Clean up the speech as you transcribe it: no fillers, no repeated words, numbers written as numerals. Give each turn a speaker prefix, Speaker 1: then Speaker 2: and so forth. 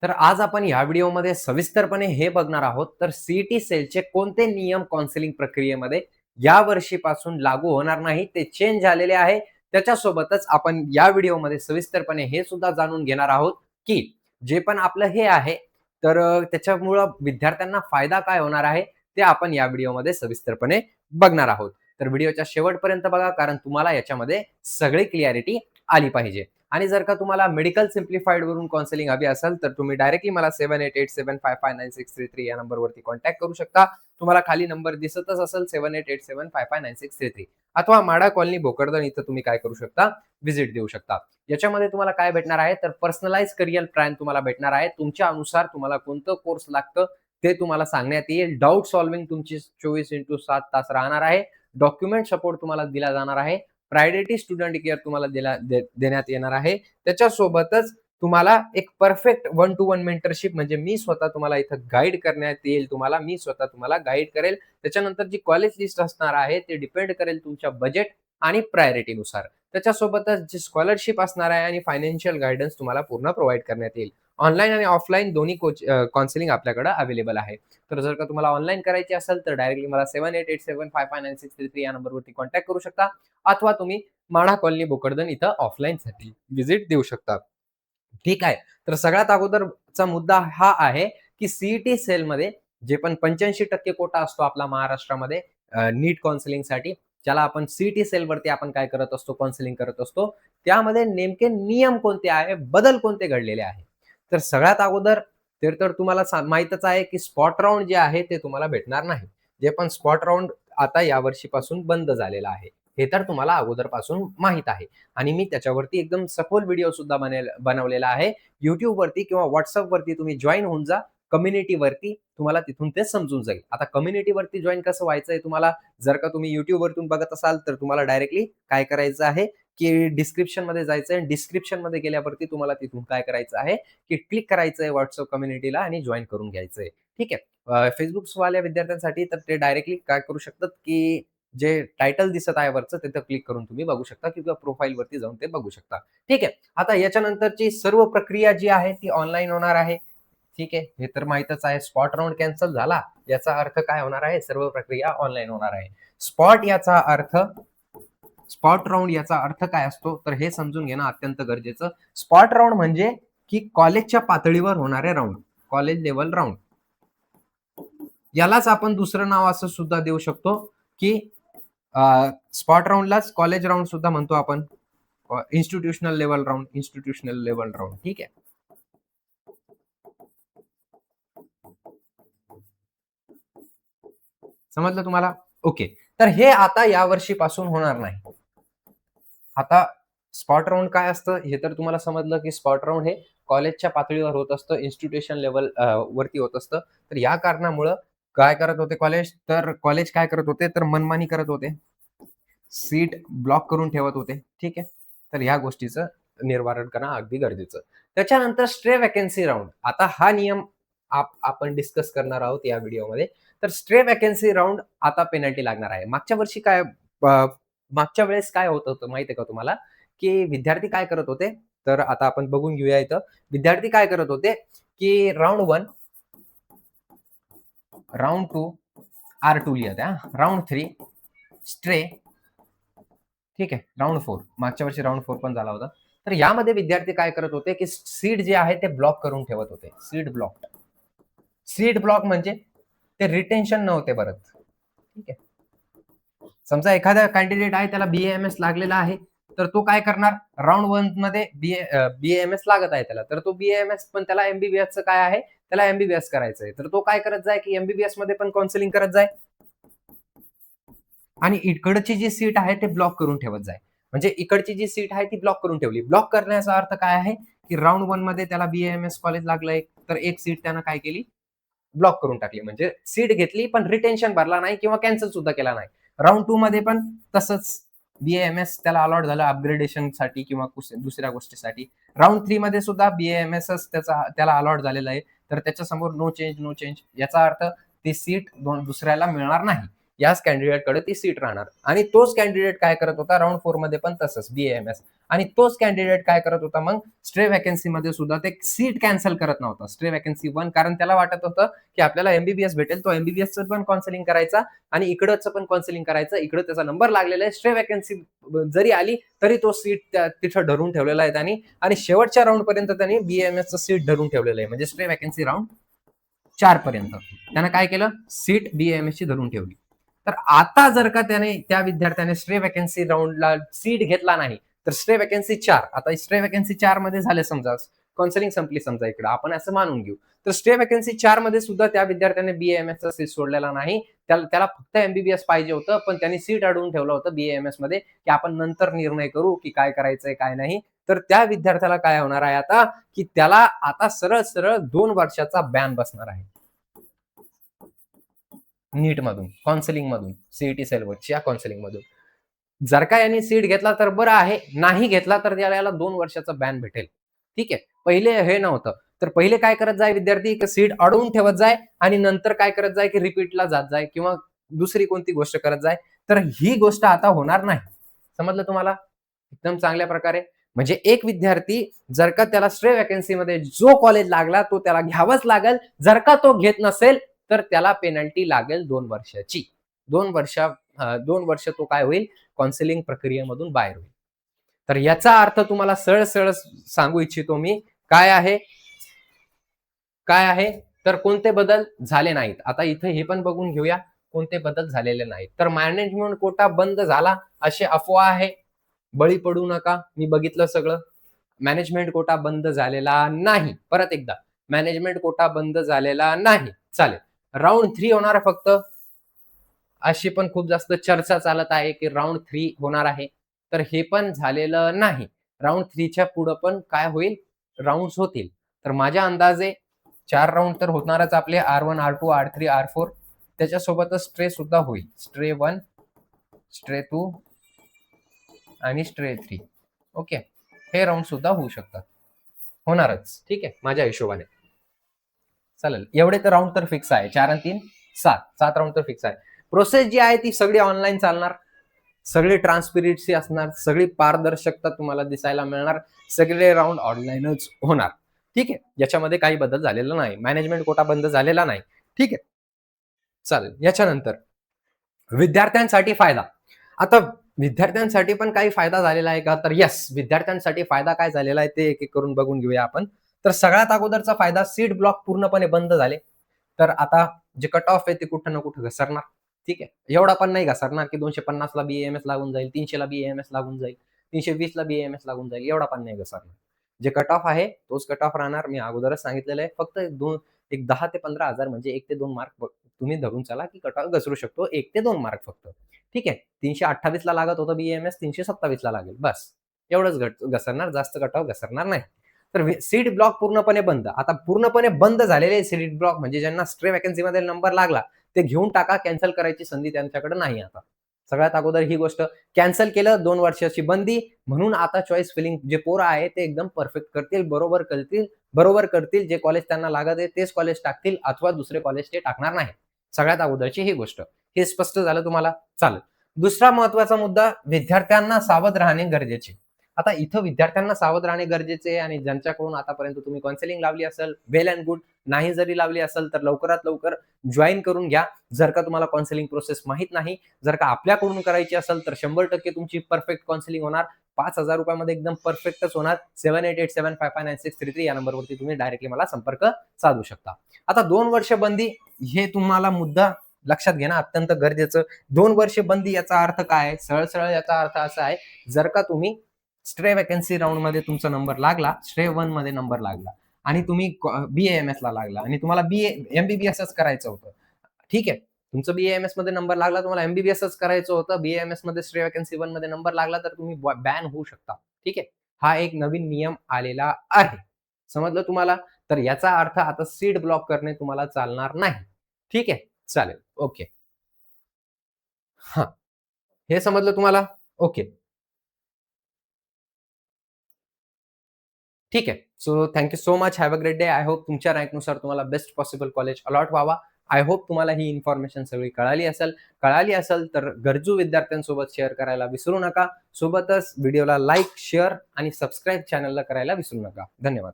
Speaker 1: तर आज आपण या व्हिडिओमध्ये सविस्तरपणे हे बघणार आहोत तर सीईटी सेलचे कोणते नियम काउन्सिलिंग प्रक्रियेमध्ये या वर्षीपासून लागू होणार नाही, ते चेंज झालेले आहे. त्याच्यासोबतच आपण या व्हिडिओमध्ये सविस्तरपणे हे सुद्धा जाणून घेणार आहोत की जे पण आपलं हे आहे तर त्याच्यामुळं विद्यार्थ्यांना फायदा काय होणार आहे ते आपण या व्हिडिओमध्ये सविस्तरपणे बघणार आहोत. तर व्हिडिओच्या शेवटपर्यंत बघा, कारण तुम्हाला याच्यामध्ये सगळी क्लिअरिटी आली पाहिजे. आणि जर का तुम्हाला मेडिकल सिम्प्लिफाईड वरून काउन्सिलिंग हवी असेल तर तुम्ही डायरेक्टली मला 7887559633 या नंबरवरती कॉन्टॅक्ट करू शकता. तुम्हाला खाली नंबर दिसतच असेल 7887559633, अथवा माडा कॉलनी भोकरदन इथं तुम्ही काय करू शकता, व्हिजिट देऊ शकता. याच्यामध्ये तुम्हाला काय भेटणार आहे तर पर्सनलाइज करियर प्लॅन तुम्हाला भेटणार आहे. तुमच्या अनुसार तुम्हाला कोणतं कोर्स लागतं ते तुम्हाला सांगण्यात येईल. डाऊट सॉल्व्हिंग तुमची 24x7 तास राहणार आहे. डॉक्युमेंट सपोर्ट तुम्हाला दिला जाणार आहे. प्रायोरिटी स्टुडंट केअर तुम्हाला देण्यात येणार आहे. त्याच्यासोबतच तुम्हाला एक परफेक्ट 1 to 1 मेंटरशिप, म्हणजे मी स्वतः तुम्हाला इथं गाईड करण्यात येईल. मी स्वतः तुम्हाला गाईड करेल. त्याच्यानंतर जी कॉलेज लिस्ट असणार आहे ते डिपेंड करेल तुमच्या बजेट आणि प्रायोरिटीनुसार. त्याच्यासोबतच जी स्कॉलरशिप असणार आहे आणि फायनान्शियल गाईडन्स तुम्हाला पूर्ण प्रोव्हाइड करण्यात येईल. ऑनलाईन आणि ऑफलाईन दोन्ही काउन्सिलिंग आपल्याकडे अवेलेबल आहे. तर जर का तुम्हाला ऑनलाईन करायची असेल तर डायरेक्टली मला 7887559633 या नंबरवरती कॉन्टॅक्ट करू शकता, अथवा तुम्ही माढा कॉलनी भोकरदन इथं ऑफलाईनसाठी व्हिजिट देऊ शकता. ठीक आहे. तर सगळ्यात अगोदरचा मुद्दा हा आहे की सीईटी सेलमध्ये जे पण 85% कोटा असतो आपला महाराष्ट्रामध्ये नीट काउन्सिलिंगसाठी, ज्याला आपण सीईटी सेलवरती आपण काय करत असतो, काउन्सिलिंग करत असतो, त्यामध्ये नेमके नियम कोणते आहे, बदल कोणते घडलेले आहे. तर सगळ्यात अगोदर तर तुम्हाला माहीतच आहे की स्पॉट राउंड जे आहे ते तुम्हाला भेटणार नाही. जे पण स्पॉट राउंड आता या वर्षीपासून बंद झालेला आहे. हे तर तुम्हाला अगोदरपासून माहीत आहे. आणि मी त्याच्यावरती एकदम सखोल व्हिडिओ सुद्धा बनवलेला आहे. YouTube वरती किंवा WhatsApp वरती तुम्ही जॉइन होऊन जा. कम्युनिटीवरती तुम्हाला तिथून ते समजून जाईल. आता कम्युनिटीवरती जॉइन कसं व्हायचंय तुम्हाला, जर का तुम्ही YouTube वरतून बघत असाल तर तुम्हाला डायरेक्टली काय करायचं आहे की डिस्क्रिप्शनमध्ये जायचं आहे. डिस्क्रिप्शनमध्ये गेल्यावरती तुम्हाला तिथून काय करायचं आहे की क्लिक करायचं आहे WhatsApp कम्युनिटीला आणि जॉइन करून घ्यायचं आहे. ठीक आहे. Facebookवाल्या विद्यार्थ्यांसाठी तर ते डायरेक्टली काय करू शकतात की जे टायटल दिसत आहे वरचं तिथं क्लिक करून तुम्ही बघू शकता किंवा प्रोफाईल वरती जाऊन ते बघू शकता. ठीक आहे. आता याच्यानंतरची सर्व प्रक्रिया जी आहे ती ऑनलाईन होणार आहे. ठीक आहे. हे तर माहीतच आहे. स्पॉट राउंड कॅन्सल झाला याचा अर्थ काय होणार आहे, सर्व प्रक्रिया ऑनलाईन होणार आहे. स्पॉट राउंड याचा अर्थ काय असतो तर हे समजून घेणं अत्यंत गरजेचं. स्पॉट राउंड म्हणजे की कॉलेजच्या पातळीवर होणारे राउंड, कॉलेज लेवल राउंड. यालाच आपण दुसरं नाव असं सुद्धा देऊ शकतो की स्पॉट राउंडलाच कॉलेज राउंड सुद्धा म्हणतो आपण. Institutional level round. ठीक आहे. समजलं तुम्हाला? ओके. तर हे आता या वर्षीपासून होणार नाही. आता स्पॉट राउंड काय असतं हे तर तुम्हाला समजलं की स्पॉट राउंड हे कॉलेजच्या पातळीवर होत असतं, इन्स्टिट्यूशन लेवल वरती होत असतं. तर या कारणामुळं काय करत होते कॉलेज काय करत होते तर मनमानी करत होते. सीट ब्लॉक करून ठेवत होते. ठीक आहे. तर ह्या गोष्टीचं निवारण करणं अगदी गरजेचं. त्याच्यानंतर स्ट्रे वॅकन्सी राउंड. आता हा नियम आपण डिस्कस करणार आहोत या व्हिडिओमध्ये. तर स्ट्रे वॅकन्सी राउंड आता पेनल्टी लागणार आहे. मागच्या वेळेस काय होत होतं माहिती आहे का तुम्हाला, की विद्यार्थी काय करत होते, तर आता आपण बघून घेऊया इथं. विद्यार्थी काय करत होते, की राउंड 1, राउंड 2, R2 लिहत आहे. Round 3 stray. ठीक आहे. राउंड 4, मागच्या वर्षी राउंड 4 पण झाला होता. तर यामध्ये विद्यार्थी काय करत होते, की सीट जे आहे ते ब्लॉक करून ठेवत होते. सीट ब्लॉक म्हणजे ते रिटेन्शन नव्हते भरत. ठीक आहे. समजा एखादा कॅन्डिडेट आहे, त्याला BAMS लागलेला आहे, तर तो काय करणार, राउंड 1 मध्ये BAMS लागत आहे त्याला, तर तो BAMS पण त्याला MBBS चं काय आहे, त्याला MBBS करायचं आहे. तर तो काय करत जाय की MBBS मध्ये पण काउन्सिलिंग करत जाय आणि इकडची जी सीट आहे ते ब्लॉक करून ठेवत जाय. म्हणजे इकडची जी सीट आहे ती ब्लॉक करून ठेवली. ब्लॉक करण्याचा अर्थ काय आहे, की राउंड 1 मध्ये त्याला BAMS कॉलेज लागलंय, तर एक सीट त्यानं काय केली, ब्लॉक करून टाकली. म्हणजे सीट घेतली पण रिटेन्शन भरला नाही किंवा कॅन्सल सुद्धा केला नाही. राउंड 2 मध्ये पण तसंच BAMS त्याला अलॉट झालं अपग्रेडेशनसाठी किंवा दुसऱ्या गोष्टीसाठी. राउंड 3 मध्ये सुद्धा BAMSच त्याला अलॉट झालेलं आहे. तर त्याच्यासमोर नो चेंज याचा अर्थ ती सीट दुसऱ्याला मिळणार नाही. याच कॅन्डिडेटकडे ती सीट राहणार. आणि तोच कॅन्डिडेट काय करत होता राऊंड 4 मध्ये पण तसंच BAMS. आणि तोच कॅन्डिडेट काय करत होता मग स्ट्रे वॅकन्सी मध्ये सुद्धा ते सीट कॅन्सल करत नव्हता स्ट्रे वॅकन्सी 1, कारण त्याला वाटत होतं की आपल्याला MBBS भेटेल, तो MBBSचं पण काउन्सिलिंग करायचा आणि इकडचं पण काउन्सिलिंग करायचं. इकडे त्याचा नंबर लागलेला आहे, स्ट्रे वॅकन्सी जरी आली तरी तो सीट तिथं धरून ठेवलेला आहे त्यांनी. आणि शेवटच्या राऊंड पर्यंत त्यांनी BAMSचं सीट धरून ठेवलेलं आहे, म्हणजे स्ट्रे वॅकन्सी राऊंड 4 पर्यंत त्यानं काय केलं, सीट BAMS ची धरून ठेवली. तर आता जर का त्याने त्या विद्यार्थ्याने स्ट्रे वॅकन्सी राऊंडला सीट घेतला नाही तर स्ट्रे वॅकन्सी 4, आता स्ट्रे वॅकन्सी 4 मध्ये झाले समजा, काउन्सिलिंग संपली समजा, इकडे आपण असं मानून घेऊ, तर स्ट्रे वॅकन्सी 4 मध्ये सुद्धा त्या विद्यार्थ्याने BAMSचा सीट सोडलेला नाही. त्याला फक्त MBBS पाहिजे होतं, पण त्यांनी सीट अडवून ठेवलं होतं BAMS मध्ये की आपण नंतर निर्णय करू की काय करायचंय काय नाही. तर त्या विद्यार्थ्याला काय होणार आहे आता, की त्याला आता सरळ सरळ 2 वर्षाचा बॅन बसणार आहे नीट मधून, काउन्सिलिंग मधून, सीईटी सेलवरच्या काउन्सिलिंग मधून. जर का यांनी सीट घेतला तर बरं आहे, नाही घेतला तर याला 2 वर्षाचा बॅन भेटेल. ठीक आहे. पहिले हे नव्हतं. तर पहिले काय करत जाय विद्यार्थी, सीट अडवून ठेवत जाय आणि नंतर काय करत जाय की रिपीटला जात जाय किंवा दुसरी कोणती गोष्ट करत जाय. तर ही गोष्ट आता होणार नाही. समजलं तुम्हाला? एकदम चांगल्या प्रकारे. म्हणजे एक विद्यार्थी जर का त्याला स्ट्रे वॅकन्सी मध्ये जो कॉलेज लागला तो त्याला घ्यावाच लागेल. जर का तो घेत नसेल तर त्याला पेनल्टी लागेल 2 वर्षाची. 2 वर्ष तो काय होईल, काउन्सिलिंग प्रक्रियेमधून बाहेर होईल. तर याचा अर्थ तुम्हाला सरळ सरळ सांगू इच्छितो मी, काय आहे, काय आहे, तर कोणते बदल झाले नाहीत. आता इथे हे पण बघून घेऊया कोणते बदल झालेले नाहीत. तर मॅनेजमेंट कोटा बंद झाला अशी अफवा आहे, बळी पडू नका. मी बघितलं सगळं. मॅनेजमेंट कोटा बंद झालेला नाही. परत एकदा, मॅनेजमेंट कोटा बंद झालेला नाही. चालेल. राऊंड 3 होणार फक्त. अशी पण खूप जास्त चर्चा चालत आहे की राऊंड 3 होणार आहे. तर हे पण झालेलं नाही. राऊंड 3 च्या पुढे पण काय होईल, राउंड्स होतील. तर माझ्या अंदाजे 4 राऊंड तर होणारच आपले, R1, R2, R3, R4. त्याच्यासोबतच स्ट्रे सुद्धा होईल. स्ट्रे 1, स्ट्रे 2 आणि स्ट्रे 3. ओके. हे राऊंड सुद्धा होऊ शकतात. होणारच. ठीक आहे, माझ्या हिशोबाने. चालेल. एवढे तर राऊंड तर फिक्स आहे. 4 आणि 3 7 राऊंड तर फिक्स आहे. प्रोसेस जी आहे ती सगळी ऑनलाईन चालणार, सगळी ट्रान्सपरन्सी असणार, सगळी पारदर्शकता तुम्हाला दिसायला मिळणार, सगळे राऊंड ऑनलाईनच होणार. ठीक आहे. याच्यामध्ये काही बदल झालेला नाही. मॅनेजमेंट कोटा बंद झालेला नाही. ठीक आहे. चालेल. याच्यानंतर विद्यार्थ्यांसाठी फायदा. आता विद्यार्थ्यांसाठी पण काही फायदा झालेला आहे का, तर यस, विद्यार्थ्यांसाठी फायदा काय झालेला आहे ते एक एक करून बघून घेऊया आपण. तर सगळ्यात अगोदरचा फायदा, सीट ब्लॉक पूर्णपणे बंद झाले. तर आता जे कट ऑफ आहे ते कुठं ना कुठं घसरणार. ठीक आहे. एवढा पण नाही घसरणार की 250 ला BAMS लागून जाईल, 300 ला BAMS लागून जाईल, 320 ला BAMS लागून जाईल, एवढा पण नाही घसरणार. जे कट ऑफ आहे तोच कट ऑफ राहणार. मी अगोदरच सांगितलेलं आहे. फक्त एक 10 ते 15,000 म्हणजे 1 ते 2 मार्क तुम्ही धरून चला की कट ऑफ घसरू शकतो. 1 ते 2 मार्क फक्त. ठीक आहे. 328 ला लागत होतं BAMS, 327 ला लागेल. बस. एवढंच घसरणार, जास्त कट ऑफ घसरणार नाही. तर सीट ब्लॉक पूर्णपणे बंद. आता पूर्णपणे बंद झालेले सीट ब्लॉक म्हणजे ज्यांना स्ट्रे वॅकन्सी मध्ये नंबर लागला ते घेऊन टाका. कॅन्सल करायची संधी त्यांच्याकडे नाही आता. सगळ्यात अगोदर ही गोष्ट कॅन्सल केलं. 2 वर्षाची बंदी. म्हणून आता चॉईस फिलिंग जे पोरं आहे ते एकदम परफेक्ट करतील, बरोबर करतील. जे कॉलेज त्यांना लागत आहे तेच कॉलेज टाकतील अथवा दुसरे कॉलेज ते टाकणार नाही. सगळ्यात अगोदरची ही गोष्ट. हे स्पष्ट झालं तुम्हाला? चालेल. दुसरा महत्वाचा मुद्दा, विद्यार्थ्यांना सावध राहणे गरजेचे. आता इथं विद्यार्थ्यांना सावध राहणे गरजेचे आहे आणि ज्यांच्याकडून आतापर्यंत तुम्ही काउन्सिलिंग लावली असेल, वेल अँड गुड. नाही जरी लावली असेल तर लवकरात लवकर जॉईन करून घ्या. जर का तुम्हाला काउन्सिलिंग प्रोसेस माहित नाही, जर का आपल्याकडून करायची असेल तर 100% तुमची परफेक्ट काउन्सिलिंग होणार. 5,000 रुपयामध्ये एकदम परफेक्टच होणार. 7887559633 या नंबरवरती तुम्ही डायरेक्टली मला संपर्क साधू शकता. आता 2 वर्ष बंदी, हे तुम्हाला मुद्दा लक्षात घेणं अत्यंत गरजेचं. 2 वर्ष बंदी याचा अर्थ काय आहे? सरळ सरळ याचा अर्थ असा आहे, जर का तुम्ही स्ट्रे वॅकन्सी राऊंड मध्ये तुमचा नंबर लागला, स्ट्रे 1 मध्ये नंबर लागला आणि तुम्ही BAMS ला लागला आणि तुम्हाला MBBSच करायचं होतं. ठीक आहे. तुमचं BAMS मध्ये नंबर लागला, तुम्हाला MBBSच करायचं होतं. BAMS मध्ये स्ट्रे वॅकन्सी 1 मध्ये नंबर लागला तर तुम्ही बॅन होऊ शकता. ठीक आहे. हा एक नवीन नियम आलेला आहे. समजलं तुम्हाला? तर याचा अर्थ आता सीट ब्लॉक करणे तुम्हाला चालणार नाही. ठीक आहे. चालेल. ओके. हां. हे समजलं तुम्हाला? ओके. ठीक आहे. So thank you so much. Have a great day. I hope तुमच्या रँकनुसार तुम्हाला बेस्ट पॉसिबल कॉलेज अलॉट व्हावा. आय होप तुम्हाला ही इन्फॉर्मेशन सगळी कळाली असेल तर गरजू विद्यार्थ्यांसोबत शेअर करायला विसरू नका. सोबतच व्हिडिओला लाईक, शेअर आणि सबस्क्राईब चॅनलला करायला विसरू नका. धन्यवाद.